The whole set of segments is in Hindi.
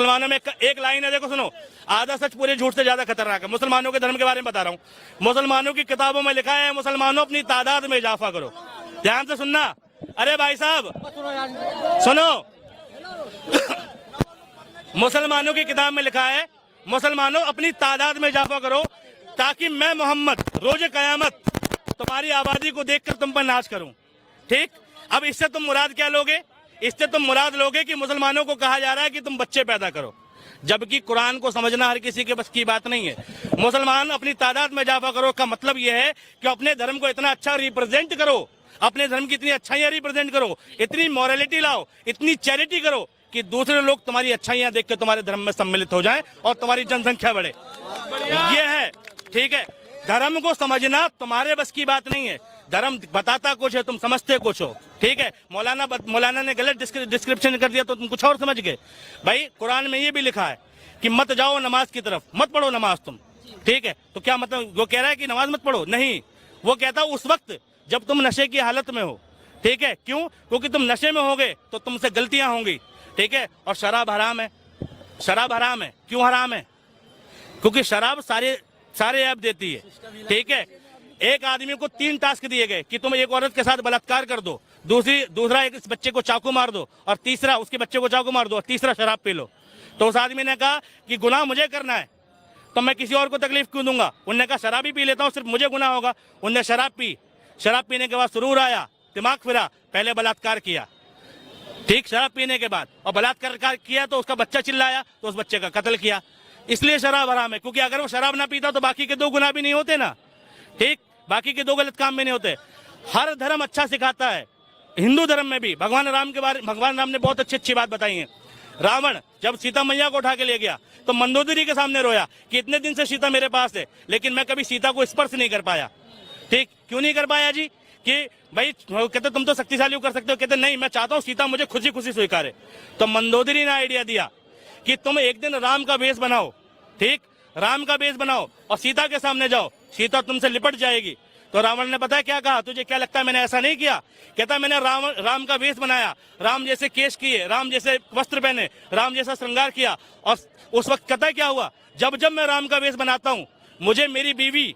मुसलमानों में एक लाइन है, देखो सुनो, आधा सच पूरे झूठ से ज्यादा खतरनाक है। मुसलमानों के धर्म के बारे में बता रहा हूँ। मुसलमानों की किताबों में लिखा है, मुसलमानों अपनी तादाद में इजाफा करो। ध्यान से सुनना, अरे भाई साहब सुनो, मुसलमानों की किताब में लिखा है, मुसलमानों अपनी तादाद में इजाफा करो ताकि मैं मोहम्मद रोज कयामत तुम्हारी आबादी को देखकर तुम पर नाश करूं। ठीक, अब इससे तुम मुराद क्या लोगे? इससे तुम मुराद लोगे कि मुसलमानों को कहा जा रहा है कि तुम बच्चे पैदा करो, जबकि कुरान को समझना हर किसी के बस की बात नहीं है। मुसलमान अपनी तादाद में इजाफा करो का मतलब यह है कि अपने धर्म को इतना अच्छा रिप्रेजेंट करो, अपने धर्म की इतनी अच्छाइयां रिप्रेजेंट करो, इतनी मॉरलिटी लाओ, इतनी चैरिटी करो कि दूसरे लोग तुम्हारी अच्छाइयां देख के तुम्हारे धर्म में सम्मिलित हो जाएं और तुम्हारी जनसंख्या बढ़े। ये है, ठीक है। धर्म को समझना तुम्हारे बस की बात नहीं है। धर्म बताता कुछ है, तुम समझते कुछ हो। ठीक है, मौलाना ने गलत डिस्क्रिप्शन कर दिया तो तुम कुछ और समझ गए। भाई कुरान में ये भी लिखा है कि मत जाओ नमाज की तरफ, मत पढ़ो नमाज तुम। ठीक है, तो क्या मतलब वो कह रहा है कि नमाज मत पढ़ो? नहीं, वो कहता उस वक्त जब तुम नशे की हालत में हो। ठीक है, क्यों? क्योंकि तुम नशे में होगे तो तुमसे गलतियां होंगी। ठीक है, और शराब हराम है। शराब हराम है, क्यों हराम है? क्योंकि शराब सारे ऐप देती है। ठीक है, एक आदमी को 3 टास्क दिए गए कि तुम एक औरत के साथ बलात्कार कर दो, दूसरा एक बच्चे को चाकू मार दो, और तीसरा उसके बच्चे को चाकू मार दो, और तीसरा शराब पी लो। तो उस आदमी ने कहा कि गुनाह मुझे करना है तो मैं किसी और को तकलीफ क्यों दूंगा? उनने कहा शराब ही पी लेता हूँ, सिर्फ मुझे गुनाह होगा। उनने शराब पी, शराब पीने के बाद सुरूर आया, दिमाग फिरा, पहले बलात्कार किया। ठीक, शराब पीने के बाद, और बलात्कार किया तो उसका बच्चा चिल्लाया तो उस बच्चे का कत्ल किया। इसलिए शराब हराम है, क्योंकि अगर वो शराब ना पीता तो बाकी के 2 गुनाह भी नहीं होते ना। ठीक, बाकी के 2 गलत काम भी नहीं होते। हर धर्म अच्छा सिखाता है, हिंदू धर्म में भी। भगवान राम ने बहुत अच्छी बात बताई है। रावण जब सीता मैया को उठा के ले गया तो मंदोदरी के सामने रोया कि इतने दिन से सीता मेरे पास है, लेकिन मैं कभी सीता को स्पर्श नहीं कर पाया। ठीक, क्यों नहीं कर पाया जी? कि भाई कहते तुम तो शक्तिशाली कर सकते हो, कहते नहीं, मैं चाहता हूँ सीता मुझे खुशी खुशी स्वीकारे। तो मंदोदरी ने आइडिया दिया कि तुम एक दिन राम का वेश बनाओ। ठीक, राम का वेश बनाओ और सीता के सामने जाओ, सीता तुमसे लिपट जाएगी। तो रावण ने पता है क्या कहा? तुझे क्या लगता है मैंने ऐसा नहीं किया? कहता मैंने राम का वेश बनाया, राम जैसे केश किए, राम जैसे वस्त्र पहने, राम जैसा श्रृंगार किया। और उस वक्त कहता है क्या हुआ? जब जब मैं राम का वेश बनाता हूँ मुझे मेरी बीवी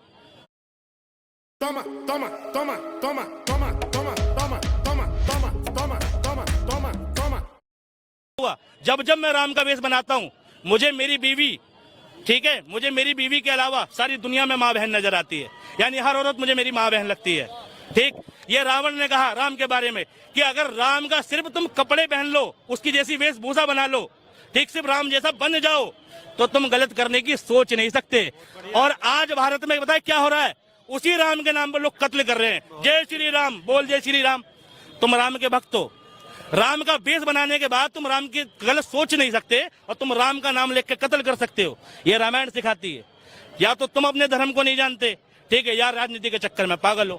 जब जब मैं राम का वेश बनाता हूँ मुझे मेरी बीवी, ठीक है, मुझे मेरी बीवी के अलावा सारी दुनिया में माँ बहन नजर आती है। यानी हर औरत मुझे मेरी माँ बहन लगती है। ठीक, ये रावण ने कहा राम के बारे में कि अगर राम का सिर्फ तुम कपड़े पहन लो, उसकी जैसी वेशभूषा बना लो, ठीक, सिर्फ राम जैसा बन जाओ, तो तुम गलत करने की सोच नहीं सकते। और आज भारत में बताए क्या हो रहा है? उसी राम के नाम पर लोग कत्ल कर रहे हैं। जय श्री राम बोल, जय श्री राम। तुम राम के भक्त हो, राम का बेस बनाने के बाद तुम राम की गलत सोच नहीं सकते और तुम राम का नाम लेकर कत्ल कर सकते हो। ये रामायण सिखाती है। या तो तुम अपने धर्म को नहीं जानते, ठीक है, या राजनीति के चक्कर में पागल हो।